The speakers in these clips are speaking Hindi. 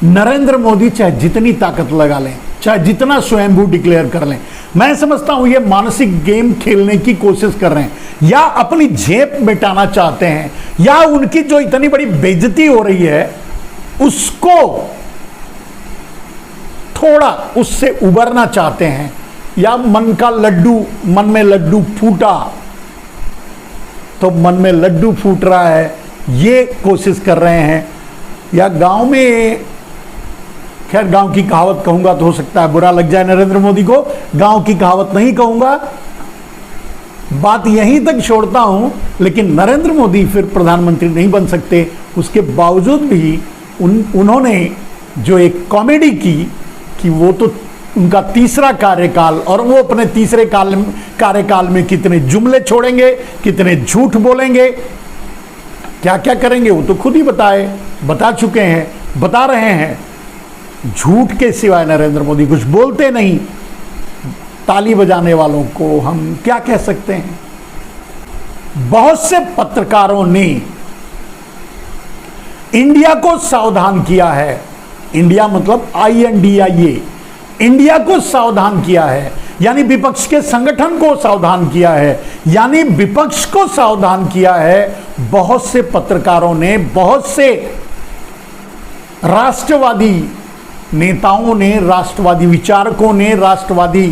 नरेंद्र मोदी चाहे जितनी ताकत लगा लें, चाहे जितना स्वयंभू डिक्लेयर कर लें, मैं समझता हूं ये मानसिक गेम खेलने की कोशिश कर रहे हैं, या अपनी झेप मिटाना चाहते हैं, या उनकी जो इतनी बड़ी बेइज्जती हो रही है उसको थोड़ा उससे उबरना चाहते हैं, या मन का लड्डू, मन में लड्डू फूटा तो मन में लड्डू फूट रहा है, ये कोशिश कर रहे हैं। या गांव में, खैर गांव की कहावत कहूंगा तो हो सकता है बुरा लग जाए नरेंद्र मोदी को, गांव की कहावत नहीं कहूंगा, बात यहीं तक छोड़ता हूं। लेकिन नरेंद्र मोदी फिर प्रधानमंत्री नहीं बन सकते, उसके बावजूद भी उन्होंने जो एक कॉमेडी की कि वो तो उनका तीसरा कार्यकाल, और वो अपने तीसरे कार्यकाल में कितने जुमले छोड़ेंगे, कितने झूठ बोलेंगे, क्या क्या करेंगे वो तो खुद ही बता चुके हैं, बता रहे हैं। झूठ के सिवाय नरेंद्र मोदी कुछ बोलते नहीं। ताली बजाने वालों को हम क्या कह सकते हैं। बहुत से पत्रकारों ने इंडिया को सावधान किया है, इंडिया मतलब INDIA, इंडिया को सावधान किया है, यानी विपक्ष के संगठन को सावधान किया है, यानी विपक्ष को सावधान किया है। बहुत से पत्रकारों ने, बहुत से राष्ट्रवादी नेताओं ने, राष्ट्रवादी विचारकों ने, राष्ट्रवादी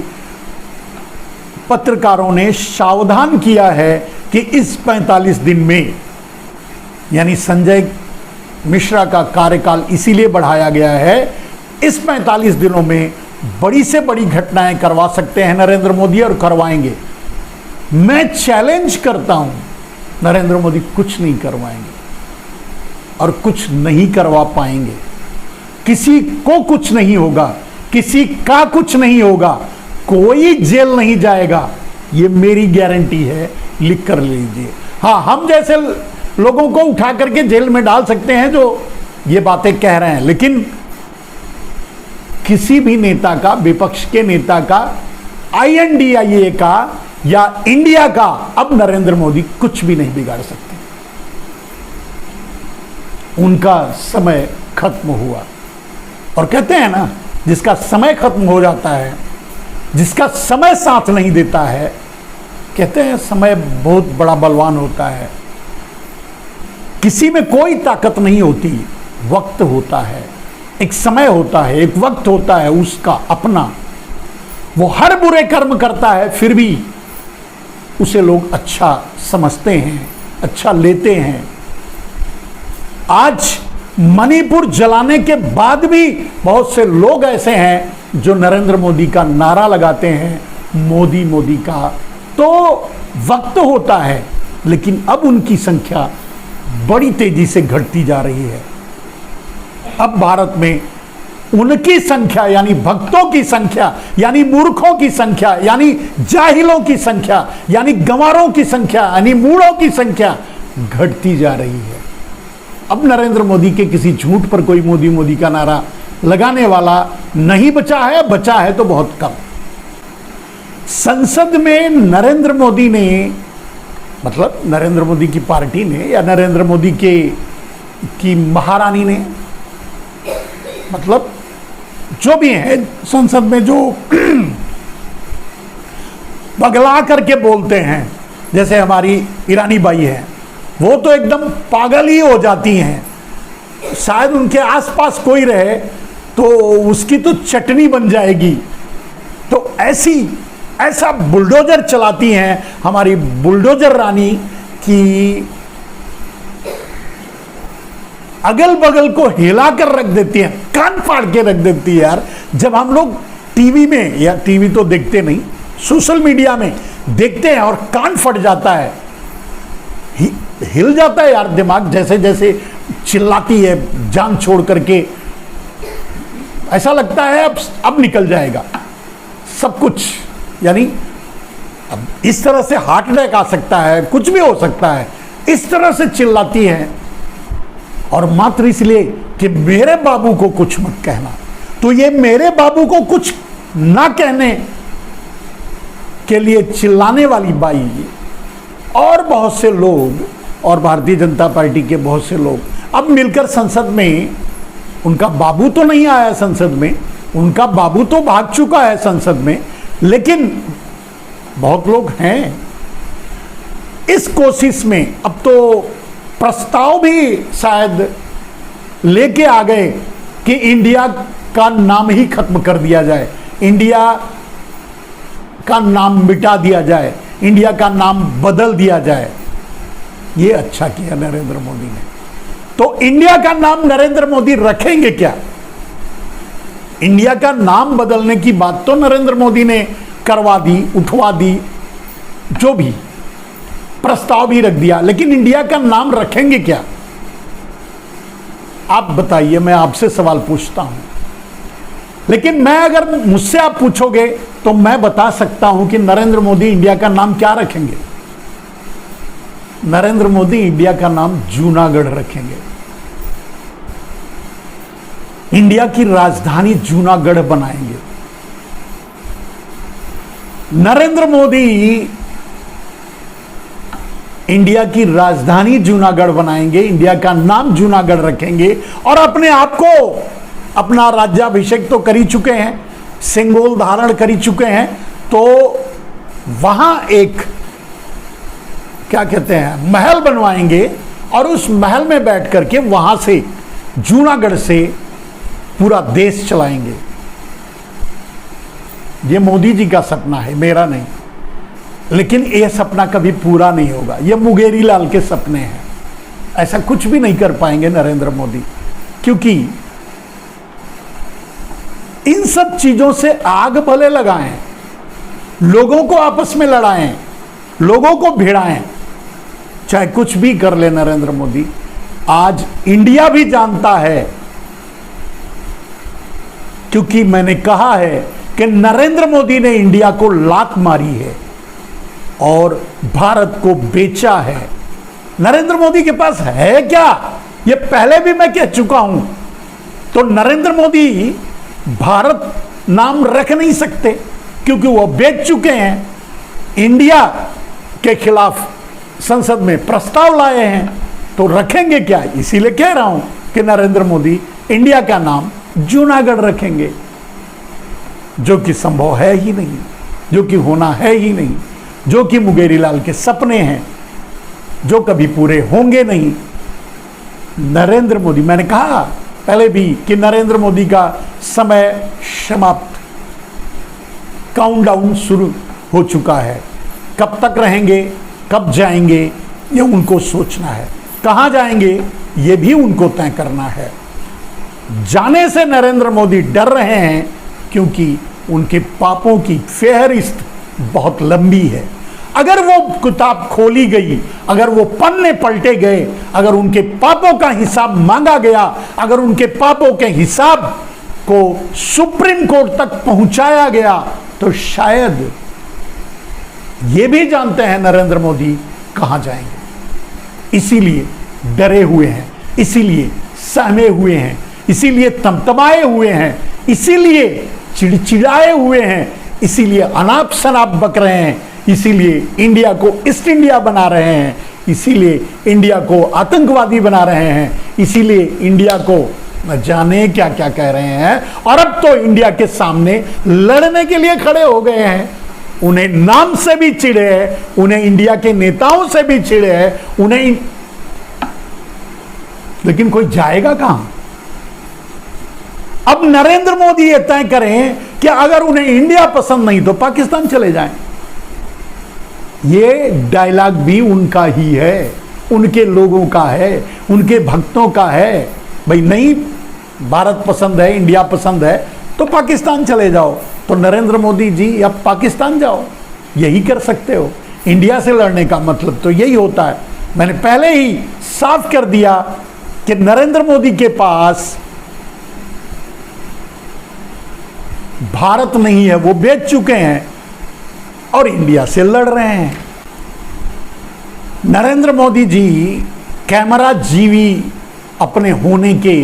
पत्रकारों ने सावधान किया है कि इस 45 दिन में, यानी संजय मिश्रा का कार्यकाल इसीलिए बढ़ाया गया है, इस 45 दिनों में बड़ी से बड़ी घटनाएं करवा सकते हैं नरेंद्र मोदी, और करवाएंगे। मैं चैलेंज करता हूं, नरेंद्र मोदी कुछ नहीं करवाएंगे और कुछ नहीं करवा पाएंगे। किसी को कुछ नहीं होगा, किसी का कुछ नहीं होगा, कोई जेल नहीं जाएगा, ये मेरी गारंटी है, लिख कर लीजिए। हाँ, हम जैसे लोगों को उठा करके जेल में डाल सकते हैं जो ये बातें कह रहे हैं, लेकिन किसी भी नेता का, विपक्ष के नेता का, INDIA का या इंडिया का अब नरेंद्र मोदी कुछ भी नहीं बिगाड़ सकते। उनका समय खत्म हुआ। और कहते हैं ना, जिसका समय खत्म हो जाता है, जिसका समय साथ नहीं देता है, कहते हैं समय बहुत बड़ा बलवान होता है। किसी में कोई ताकत नहीं होती, वक्त होता है, एक समय होता है, एक वक्त होता है उसका अपना। वो हर बुरे कर्म करता है, फिर भी उसे लोग अच्छा समझते हैं, अच्छा लेते हैं। आज मणिपुर जलाने के बाद भी बहुत से लोग ऐसे हैं जो नरेंद्र मोदी का नारा लगाते हैं, मोदी मोदी का। तो वक्त होता है, लेकिन अब उनकी संख्या बड़ी तेजी से घटती जा रही है। अब भारत में उनकी संख्या, यानी भक्तों की संख्या, यानी मूर्खों की संख्या, यानी जाहिलों की संख्या, यानी गंवारों की संख्या, यानी मूढ़ों की संख्या घटती जा रही है। अब नरेंद्र मोदी के किसी झूठ पर कोई मोदी मोदी का नारा लगाने वाला नहीं बचा है, बचा है तो बहुत कम। संसद में नरेंद्र मोदी ने, मतलब नरेंद्र मोदी की पार्टी ने या नरेंद्र मोदी की महारानी ने, मतलब जो भी है संसद में जो बगला करके बोलते हैं, जैसे हमारी ईरानी बाई है, वो तो एकदम पागल ही हो जाती हैं। शायद उनके आसपास कोई रहे तो उसकी तो चटनी बन जाएगी। तो ऐसा बुलडोजर चलाती हैं हमारी बुलडोजर रानी कि अगल बगल को हिला कर रख देती है, कान फाड़ के रख देती है। यार, जब हम लोग टीवी में, या टीवी तो देखते नहीं, सोशल मीडिया में देखते हैं और कान फट जाता है, हिल जाता है यार दिमाग, जैसे जैसे चिल्लाती है जान छोड़ करके, ऐसा लगता है अब निकल जाएगा सब कुछ। यानी अब इस तरह से हार्ट अटैक आ सकता है, कुछ भी हो सकता है, इस तरह से चिल्लाती है, और मात्र इसलिए कि मेरे बाबू को कुछ मत कहना। तो ये मेरे बाबू को कुछ ना कहने के लिए चिल्लाने वाली बाई और बहुत से लोग, और भारतीय जनता पार्टी के बहुत से लोग अब मिलकर संसद में उनका बाबू तो नहीं आया संसद में, उनका बाबू तो भाग चुका है संसद में, लेकिन बहुत लोग हैं इस कोशिश में। अब तो प्रस्ताव भी शायद लेके आ गए कि इंडिया का नाम ही खत्म कर दिया जाए, इंडिया का नाम मिटा दिया जाए, इंडिया का नाम बदल दिया जाए। ये अच्छा किया नरेंद्र मोदी ने। तो इंडिया का नाम नरेंद्र मोदी रखेंगे क्या? इंडिया का नाम बदलने की बात तो नरेंद्र मोदी ने करवा दी, उठवा दी, जो भी प्रस्ताव भी रख दिया, लेकिन इंडिया का नाम रखेंगे क्या? आप बताइए, मैं आपसे सवाल पूछता हूं। लेकिन मैं, अगर मुझसे आप पूछोगे तो मैं बता सकता हूं कि नरेंद्र मोदी इंडिया का नाम क्या रखेंगे। नरेंद्र मोदी इंडिया का नाम जूनागढ़ रखेंगे। इंडिया की राजधानी जूनागढ़ बनाएंगे। नरेंद्र मोदी इंडिया की राजधानी जूनागढ़ बनाएंगे, इंडिया का नाम जूनागढ़ रखेंगे और अपने आप को, अपना राज्याभिषेक तो कर ही चुके हैं, सिंगोल धारण कर ही चुके हैं, तो वहां एक क्या कहते हैं महल बनवाएंगे और उस महल में बैठ करके वहां से, जूनागढ़ से पूरा देश चलाएंगे। ये मोदी जी का सपना है, मेरा नहीं। लेकिन यह सपना कभी पूरा नहीं होगा, ये मुंगेरी लाल के सपने हैं। ऐसा कुछ भी नहीं कर पाएंगे नरेंद्र मोदी, क्योंकि इन सब चीजों से आग भले लगाएं, लोगों को आपस में लड़ाएं, लोगों को भिड़ाएं, चाहे कुछ भी कर ले नरेंद्र मोदी। आज इंडिया भी जानता है, क्योंकि मैंने कहा है कि नरेंद्र मोदी ने इंडिया को लात मारी है और भारत को बेचा है। नरेंद्र मोदी के पास है क्या, ये पहले भी मैं कह चुका हूं। तो नरेंद्र मोदी भारत नाम रख नहीं सकते, क्योंकि वो बेच चुके हैं। इंडिया के खिलाफ संसद में प्रस्ताव लाए हैं, तो रखेंगे क्या? इसीलिए कह रहा हूं कि नरेंद्र मोदी इंडिया का नाम जूनागढ़ रखेंगे, जो कि संभव है ही नहीं, जो कि होना है ही नहीं, जो कि मुंगेरी लाल के सपने हैं, जो कभी पूरे होंगे नहीं। नरेंद्र मोदी, मैंने कहा पहले भी कि नरेंद्र मोदी का समय समाप्त, काउंटडाउन शुरू हो चुका है। कब तक रहेंगे, कब जाएंगे, ये उनको सोचना है। कहां जाएंगे, ये भी उनको तय करना है। जाने से नरेंद्र मोदी डर रहे हैं, क्योंकि उनके पापों की फेहरिस्त बहुत लंबी है। अगर वो किताब खोली गई, अगर वो पन्ने पलटे गए, अगर उनके पापों का हिसाब मांगा गया, अगर उनके पापों के हिसाब को सुप्रीम कोर्ट तक पहुंचाया गया, तो शायद ये भी जानते हैं नरेंद्र मोदी कहां जाएंगे। इसीलिए डरे हुए हैं, इसीलिए सहमे हुए हैं, इसीलिए तमतमाए हुए हैं, इसीलिए चिड़चिड़ाए हुए हैं, इसीलिए अनाप शनाप बक रहे हैं, इसीलिए इंडिया को ईस्ट इंडिया बना रहे हैं, इसीलिए इंडिया को आतंकवादी बना रहे हैं, इसीलिए इंडिया को न जाने क्या क्या कह रहे हैं। और अब तो इंडिया के सामने लड़ने के लिए खड़े हो गए हैं। उन्हें नाम से भी चिढ़े है, उन्हें इंडिया के नेताओं से भी चिढ़े है, उन्हें। लेकिन कोई जाएगा कहां? अब नरेंद्र मोदी ये तय करें कि अगर उन्हें इंडिया पसंद नहीं तो पाकिस्तान चले जाएं। ये डायलॉग भी उनका ही है, उनके लोगों का है, उनके भक्तों का है। भाई नहीं भारत पसंद है, इंडिया पसंद है, तो पाकिस्तान चले जाओ। तो नरेंद्र मोदी जी अब पाकिस्तान जाओ, यही कर सकते हो। इंडिया से लड़ने का मतलब तो यही होता है। मैंने पहले ही साफ कर दिया कि नरेंद्र मोदी के पास भारत नहीं है, वो बेच चुके हैं और इंडिया से लड़ रहे हैं। नरेंद्र मोदी जी कैमरा जीवी अपने होने के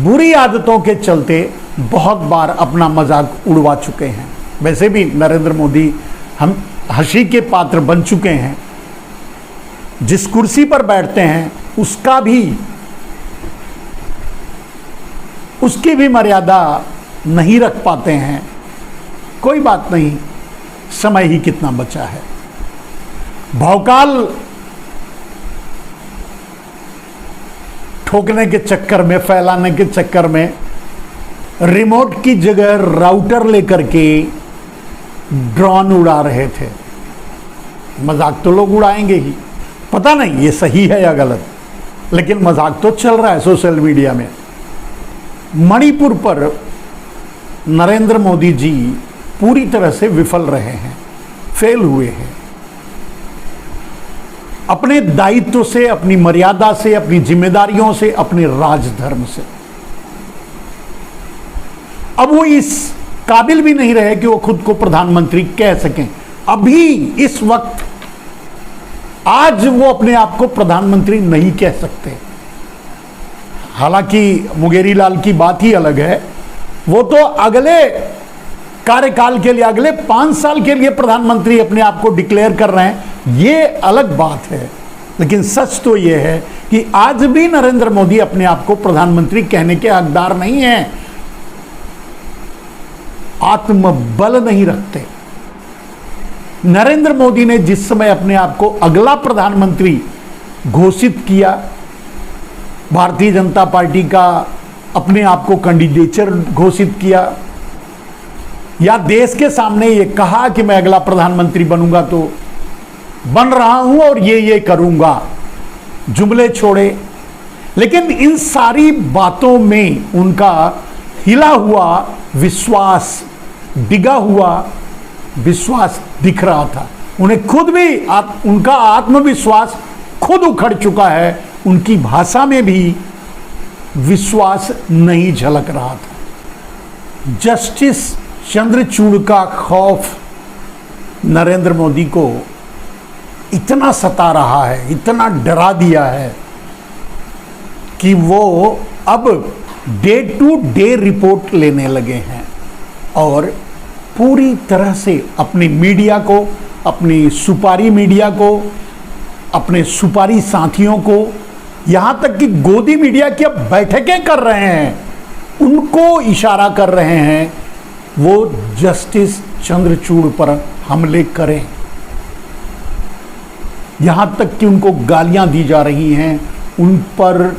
बुरी आदतों के चलते बहुत बार अपना मजाक उड़वा चुके हैं। वैसे भी नरेंद्र मोदी हम हंसी के पात्र बन चुके हैं। जिस कुर्सी पर बैठते हैं उसका भी उसकी भी मर्यादा नहीं रख पाते हैं। कोई बात नहीं, समय ही कितना बचा है। भौकाल ठोकने के चक्कर में, फैलाने के चक्कर में रिमोट की जगह राउटर लेकर के ड्रोन उड़ा रहे थे। मजाक तो लोग उड़ाएंगे ही, पता नहीं ये सही है या गलत, लेकिन मजाक तो चल रहा है सोशल मीडिया में। मणिपुर पर नरेंद्र मोदी जी पूरी तरह से विफल रहे हैं, फेल हुए हैं। अपने दायित्व से, अपनी मर्यादा से, अपनी जिम्मेदारियों से, अपने राजधर्म से अब वो इस काबिल भी नहीं रहे कि वो खुद को प्रधानमंत्री कह सकें। अभी इस वक्त आज वो अपने आप को प्रधानमंत्री नहीं कह सकते। हालांकि मुंगेरी लाल की बात ही अलग है, वो तो अगले कार्यकाल के लिए, अगले 5 साल के लिए प्रधानमंत्री अपने आप को डिक्लेयर कर रहे हैं, ये अलग बात है। लेकिन सच तो ये है कि आज भी नरेंद्र मोदी अपने आप को प्रधानमंत्री कहने के हकदार नहीं हैं, आत्मबल नहीं रखते। नरेंद्र मोदी ने जिस समय अपने आप को अगला प्रधानमंत्री घोषित किया, भारतीय जनता पार्टी का अपने आप को कैंडिडेचर घोषित किया, या देश के सामने ये कहा कि मैं अगला प्रधानमंत्री बनूंगा तो बन रहा हूं और ये करूंगा, जुमले छोड़े। लेकिन इन सारी बातों में उनका हिला हुआ विश्वास, डिगा हुआ विश्वास दिख रहा था। उन्हें खुद भी उनका आत्मविश्वास खुद उखड़ चुका है, उनकी भाषा में भी विश्वास नहीं झलक रहा था। जस्टिस चंद्रचूड़ का खौफ नरेंद्र मोदी को इतना सता रहा है, इतना डरा दिया है कि वो अब डे टू डे रिपोर्ट लेने लगे हैं और पूरी तरह से अपनी मीडिया को, अपनी सुपारी मीडिया को, अपने सुपारी साथियों को, यहां तक कि गोदी मीडिया की अब बैठकें कर रहे हैं, उनको इशारा कर रहे हैं वो जस्टिस चंद्रचूड़ पर हमले करें। यहां तक कि उनको गालियां दी जा रही हैं, उन पर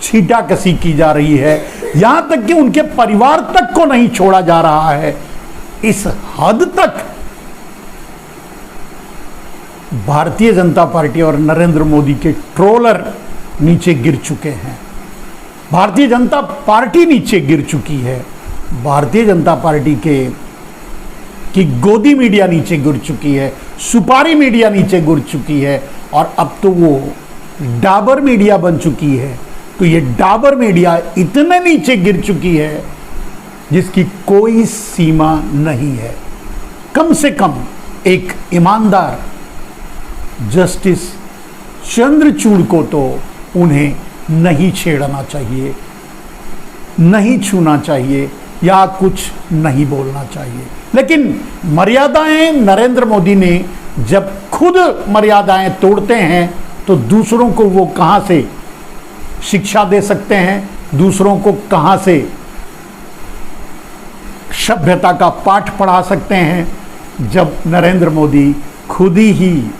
छींटाकशी की जा रही है, यहां तक कि उनके परिवार तक को नहीं छोड़ा जा रहा है। इस हद तक भारतीय जनता पार्टी और नरेंद्र मोदी के ट्रोलर नीचे गिर चुके हैं। भारतीय जनता पार्टी नीचे गिर चुकी है, भारतीय जनता पार्टी की गोदी मीडिया नीचे गिर चुकी है, सुपारी मीडिया नीचे गिर चुकी है, और अब तो वो डाबर मीडिया बन चुकी है। तो ये डाबर मीडिया इतने नीचे गिर चुकी है जिसकी कोई सीमा नहीं है। कम से कम एक ईमानदार जस्टिस चंद्रचूड़ को तो उन्हें नहीं छेड़ना चाहिए, नहीं छूना चाहिए या कुछ नहीं बोलना चाहिए। लेकिन मर्यादाएं नरेंद्र मोदी ने जब खुद मर्यादाएं तोड़ते हैं तो दूसरों को वो कहां से शिक्षा दे सकते हैं, दूसरों को कहां से सभ्यता का पाठ पढ़ा सकते हैं, जब नरेंद्र मोदी खुद ही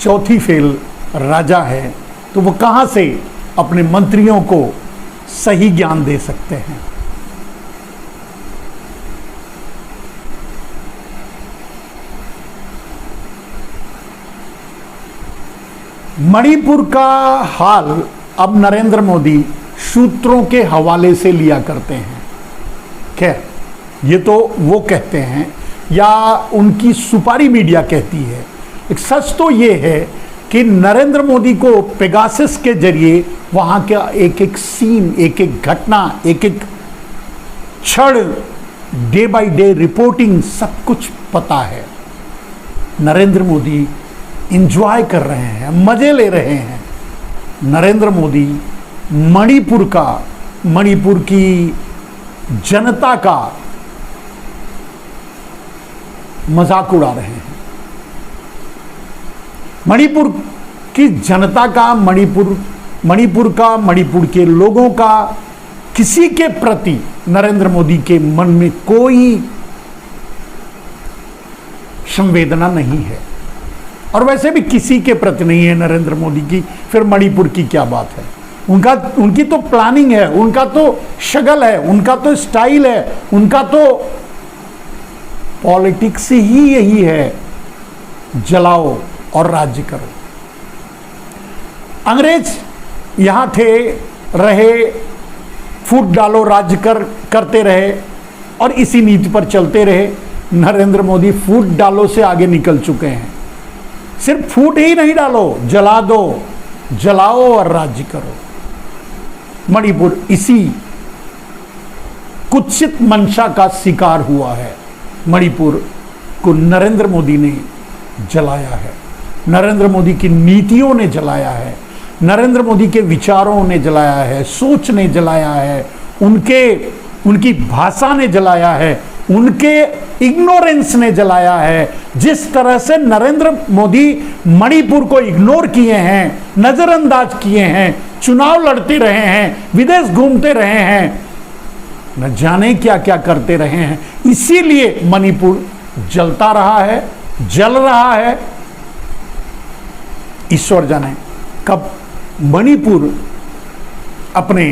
चौथी फेल राजा है तो वो कहां से अपने मंत्रियों को सही ज्ञान दे सकते हैं। मणिपुर का हाल अब नरेंद्र मोदी सूत्रों के हवाले से लिया करते हैं। खैर, ये तो वो कहते हैं या उनकी सुपारी मीडिया कहती है। एक सच तो ये है कि नरेंद्र मोदी को पेगासस के जरिए वहाँ का एक एक सीन, एक एक घटना, एक एक क्षण, डे बाय डे रिपोर्टिंग सब कुछ पता है। नरेंद्र मोदी इंजॉय कर रहे हैं, मजे ले रहे हैं। नरेंद्र मोदी मणिपुर की जनता का मजाक उड़ा रहे हैं। मणिपुर की जनता का, मणिपुर के लोगों का किसी के प्रति नरेंद्र मोदी के मन में कोई संवेदना नहीं है, और वैसे भी किसी के प्रति नहीं है नरेंद्र मोदी की, फिर मणिपुर की क्या बात है। उनकी तो प्लानिंग है, उनका तो शगल है, उनका तो स्टाइल है, उनका तो पॉलिटिक्स ही यही है, जलाओ और राज्य करो। अंग्रेज यहां थे, रहे, फूट डालो राज्य करते रहे और इसी नीति पर चलते रहे। नरेंद्र मोदी फूट डालो से आगे निकल चुके हैं। सिर्फ फूट ही नहीं डालो, जला दो, जलाओ और राज्य करो। मणिपुर इसी कुत्सित मंशा का शिकार हुआ है। मणिपुर को नरेंद्र मोदी ने जलाया है, नरेंद्र मोदी की नीतियों ने जलाया है, नरेंद्र मोदी के विचारों ने जलाया है, सोच ने जलाया है, उनकी भाषा ने जलाया है, उनके इग्नोरेंस ने जलाया है। जिस तरह से नरेंद्र मोदी मणिपुर को इग्नोर किए हैं, नजरअंदाज किए हैं, चुनाव लड़ते रहे हैं, विदेश घूमते रहे हैं, न जाने क्या क्या करते रहे हैं, इसीलिए मणिपुर जलता रहा है, जल रहा है। ईश्वर जाने कब मणिपुर अपने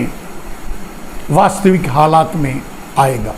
वास्तविक हालात में आएगा।